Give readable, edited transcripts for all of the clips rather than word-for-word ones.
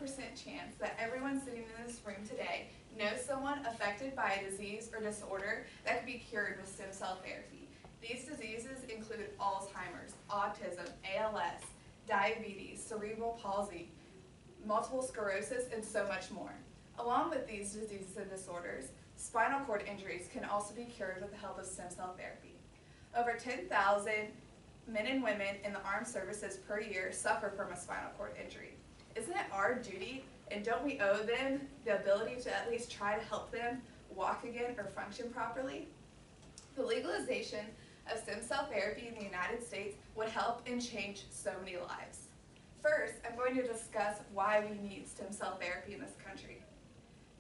chance that everyone sitting in this room today knows someone affected by a disease or disorder that could be cured with stem cell therapy. These diseases include Alzheimer's, autism, ALS, diabetes, cerebral palsy, multiple sclerosis, and so much more. Along with these diseases and disorders, spinal cord injuries can also be cured with the help of stem cell therapy. Over 10,000 men and women in the armed services per year suffer from a spinal cord injury. Isn't it our duty, and don't we owe them the ability to at least try to help them walk again or function properly? The legalization of stem cell therapy in the United States would help and change so many lives. First, I'm going to discuss why we need stem cell therapy in this country.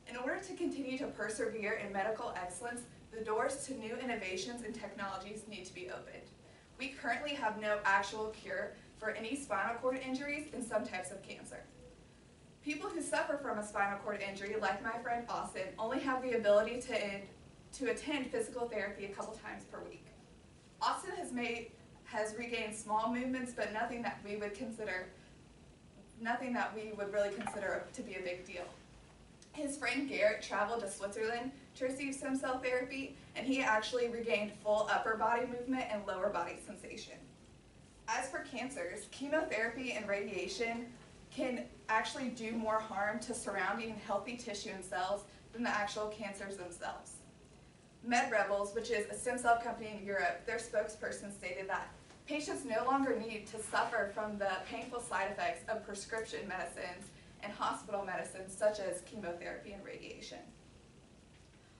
In order to continue to persevere in medical excellence, the doors to new innovations and technologies need to be opened. We currently have no actual cure for any spinal cord injuries and some types of cancer. People who suffer from a spinal cord injury, like my friend Austin, only have the ability to attend physical therapy a couple times per week. Austin has regained small movements, but nothing that we would really consider to be a big deal. His friend Garrett traveled to Switzerland to receive stem cell therapy, and he actually regained full upper body movement and lower body sensation. As for cancers, chemotherapy and radiation can actually do more harm to surrounding healthy tissue and cells than the actual cancers themselves. MedRebels, which is a stem cell company in Europe, their spokesperson stated that patients no longer need to suffer from the painful side effects of prescription medicines and hospital medicines such as chemotherapy and radiation.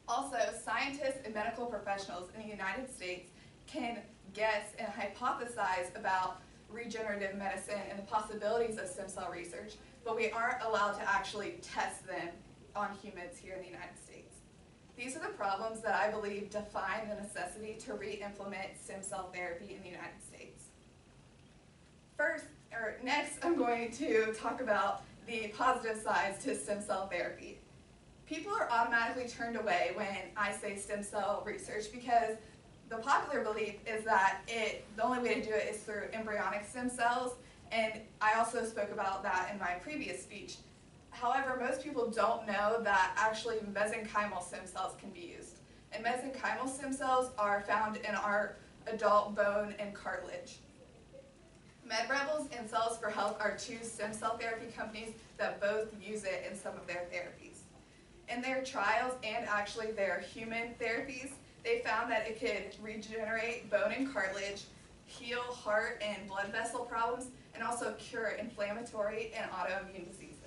Also, scientists and medical professionals in the United States can guess and hypothesize about regenerative medicine and the possibilities of stem cell research, but we aren't allowed to actually test them on humans here in the United States. These are the problems that I believe define the necessity to re-implement stem cell therapy in the United States. Next, I'm going to talk about the positive sides to stem cell therapy. People are automatically turned away when I say stem cell research because the popular belief is that the only way to do it is through embryonic stem cells, and I also spoke about that in my previous speech. However, most people don't know that actually mesenchymal stem cells can be used. And mesenchymal stem cells are found in our adult bone and cartilage. MedRebels and Cells for Health are two stem cell therapy companies that both use it in some of their therapies. In their trials and actually their human therapies, they found that it could regenerate bone and cartilage, heal heart and blood vessel problems, and also cure inflammatory and autoimmune diseases.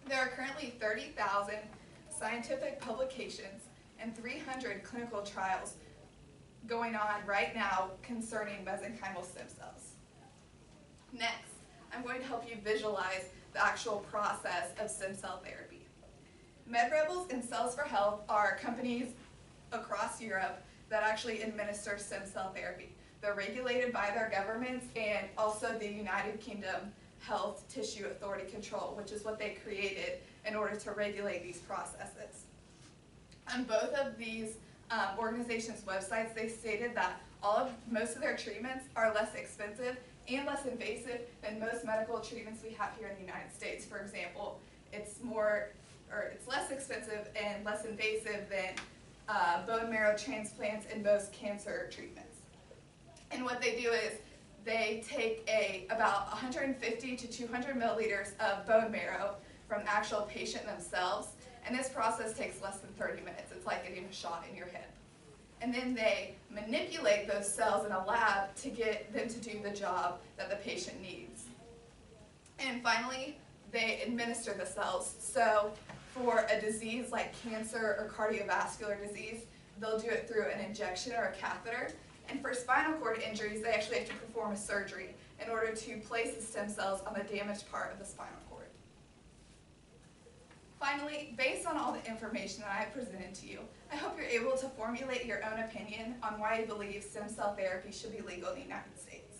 There are currently 30,000 scientific publications and 300 clinical trials going on right now concerning mesenchymal stem cells. Next, I'm going to help you visualize the actual process of stem cell therapy. MedRebels and Cells for Health are companies across Europe that actually administer stem cell therapy. They're regulated by their governments and also the United Kingdom Health Tissue Authority Control, which is what they created in order to regulate these processes. On both of these organizations' websites, they stated that most of their treatments are less expensive and less invasive than most medical treatments we have here in the United States. For example, it's less expensive and less invasive than bone marrow transplants and most cancer treatments. And what they do is they take about 150 to 200 milliliters of bone marrow from the actual patient themselves, and this process takes less than 30 minutes. It's like getting a shot in your hip. And then they manipulate those cells in a lab to get them to do the job that the patient needs. And finally, they administer the cells. So for a disease like cancer or cardiovascular disease, they'll do it through an injection or a catheter. And for spinal cord injuries, they actually have to perform a surgery in order to place the stem cells on the damaged part of the spinal cord. Finally, based on all the information that I presented to you, I hope you're able to formulate your own opinion on why you believe stem cell therapy should be legal in the United States.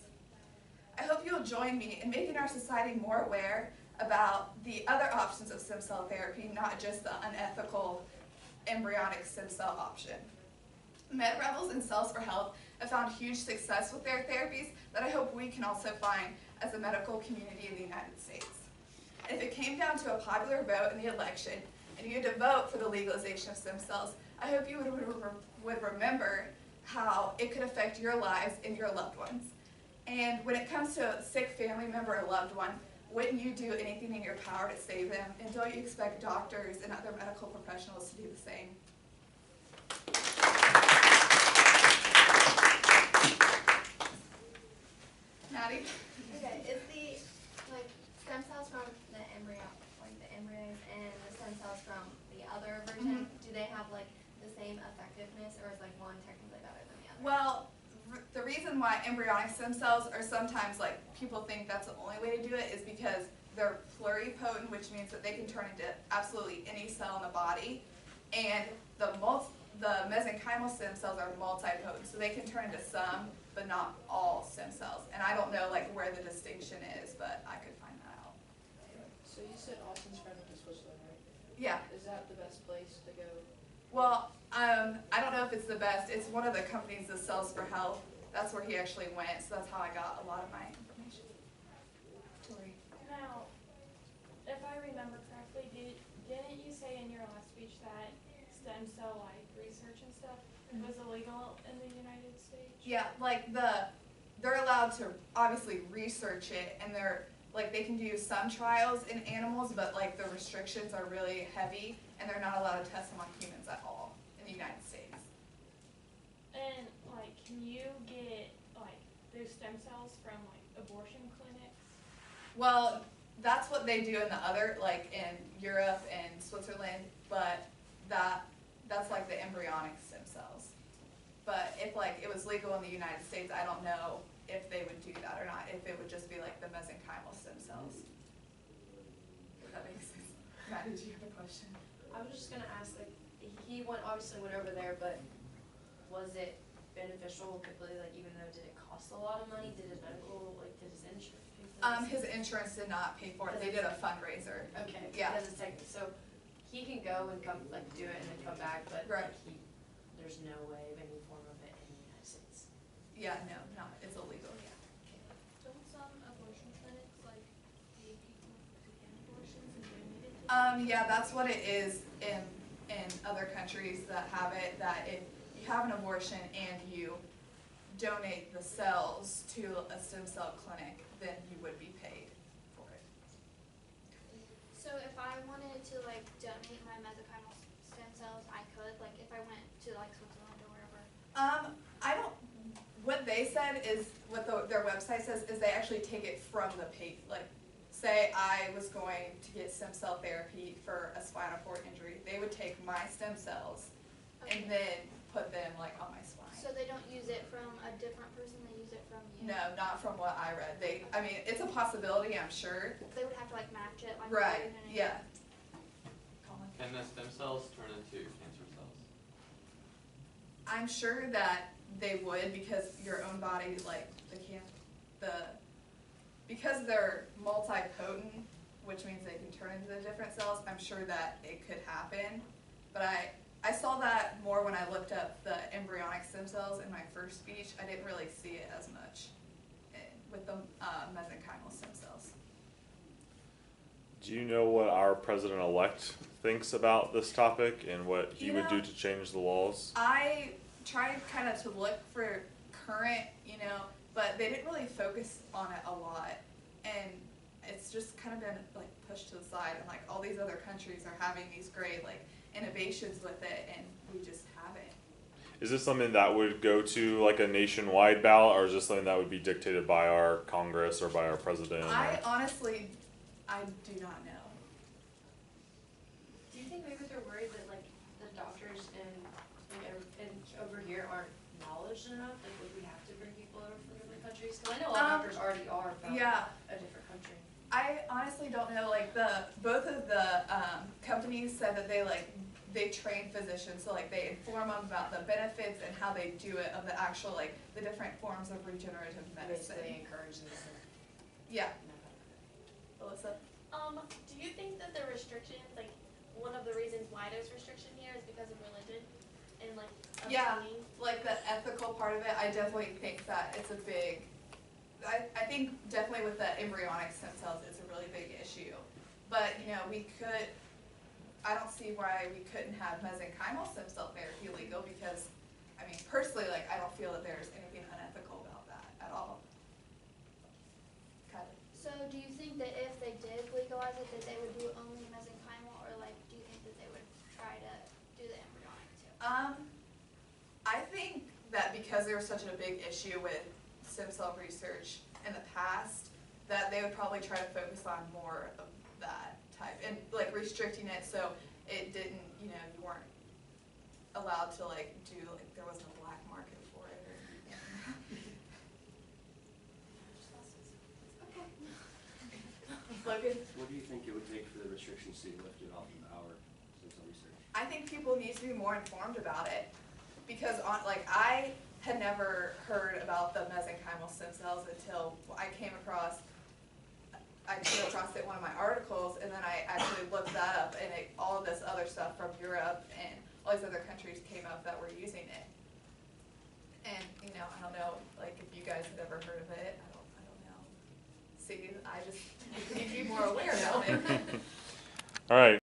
I hope you'll join me in making our society more aware about the other options of stem cell therapy, not just the unethical embryonic stem cell option. MedRebels and Cells for Health have found huge success with their therapies that I hope we can also find as a medical community in the United States. And if it came down to a popular vote in the election, and you had to vote for the legalization of stem cells, I hope you would remember how it could affect your lives and your loved ones. And when it comes to a sick family member or loved one, wouldn't you do anything in your power to save them? And don't you expect doctors and other medical professionals to do the same? Maddie? Okay, is the stem cells from the embryo, like the embryos, and the stem cells from the other version, do they have the same effectiveness, or is one technically better than the other? Well, the reason why embryonic stem cells are sometimes people think that's the only way to do it is because they're pluripotent, which means that they can turn into absolutely any cell in the body, and the mesenchymal stem cells are multipotent, so they can turn into some, but not all stem cells. And I don't know where the distinction is, but I could find that out. So you said Austin's friend went to Switzerland, right? Yeah. Is that the best place to go? Well, I don't know if it's the best. It's one of the companies that sells for health. That's where he actually went, so that's how I got a lot of my information. Tori. Now, if I remember correctly, didn't you say in your last speech that stem cell research and stuff was illegal in the United States? Yeah, they're allowed to obviously research it, and they can do some trials in animals, but the restrictions are really heavy, and they're not allowed to test them on humans at all in the United States. And can you get those stem cells from abortion clinics? Well, that's what they do in the other, in Europe and Switzerland, but that's the embryonic stem cells. But if it was legal in the United States, I don't know if they would do that or not, if it would just be the mesenchymal stem cells. If that makes sense. Matt, did you have a question? I was just gonna ask, he obviously went over there, but was it beneficial completely, even though did it cost a lot of money? Did his medical, did his insurance pay for this? His insurance did not pay for it. They did a fundraiser. Okay, Yeah. because it's so he can go and come, do it and then come back, but Right. there's no way of any form of it in the United States. Yeah, no, it's illegal, yeah. Don't some abortion clinics pay people to get abortions and donate it to Yeah, that's what it is in other countries that have it, that if you have an abortion and you donate the cells to a stem cell clinic, then you would be paid for it. So if I wanted to donate my mesenchymal stem cells, I could, if I went to Switzerland or wherever. What they said is, what their website says is they actually take it from the patient. Say I was going to get stem cell therapy for a spinal cord injury, they would take my stem cells and then put them on my spine. So they don't use it from a different person, they use it from you? No, not from what I read. It's a possibility, I'm sure. They would have to match it Right, yeah. Colin? Can the stem cells turn into cancer cells? I'm sure that they would, because your own body, because they're multipotent, which means they can turn into the different cells, I'm sure that it could happen. But I saw that more when I looked up the embryonic stem cells in my first speech. I didn't really see it as much with the mesenchymal stem cells. Do you know what our president-elect thinks about this topic and what he would do to change the laws? I tried kind of to look for current, but they didn't really focus on it a lot. And it's just kind of been pushed to the side, and all these other countries are having these great innovations with it, and we just haven't. Is this something that would go to a nationwide ballot, or is this something that would be dictated by our Congress or by our president? I honestly, I do not know. Do you think maybe they're worried that the doctors and over here aren't knowledgeable enough? Would we have to bring people over from different countries? Because I know a lot of doctors already are from a different country. I honestly don't know. Both of the companies said that they train physicians, so they inform them about the benefits and how they do it of the actual the different forms of regenerative medicine. Basically encourage this. Yeah. Alyssa? Do you think that the restrictions, one of the reasons why there's restriction here is because of religion and Yeah, obtaining? the ethical part of it, I definitely think that it's a big, I think definitely with the embryonic stem cells, it's a really big issue. But, you know, I don't see why we couldn't have mesenchymal stem cell therapy legal because, I mean, personally, like, I don't feel that there's anything unethical about that at all. Kind of. So do you think that if they did legalize it, that they would do only mesenchymal, or like, do you think that they would try to do the embryonic too? I think that because there was such a big issue with stem cell research in the past, that they would probably try to focus on more of that type and like restricting it so it didn't, you know, you weren't allowed to like do, like there wasn't a black market for it or anything. Logan? What do you think it would take for the restrictions to be lifted off of our stem cell research? I think people need to be more informed about it because I had never heard about the mesenchymal stem cells until I came across it in one of my articles, and then I actually looked that up, and all of this other stuff from Europe and all these other countries came up that were using it. And, you know, I don't know, like, if you guys had ever heard of it, I don't know. See, I just need to be more aware about it. All right.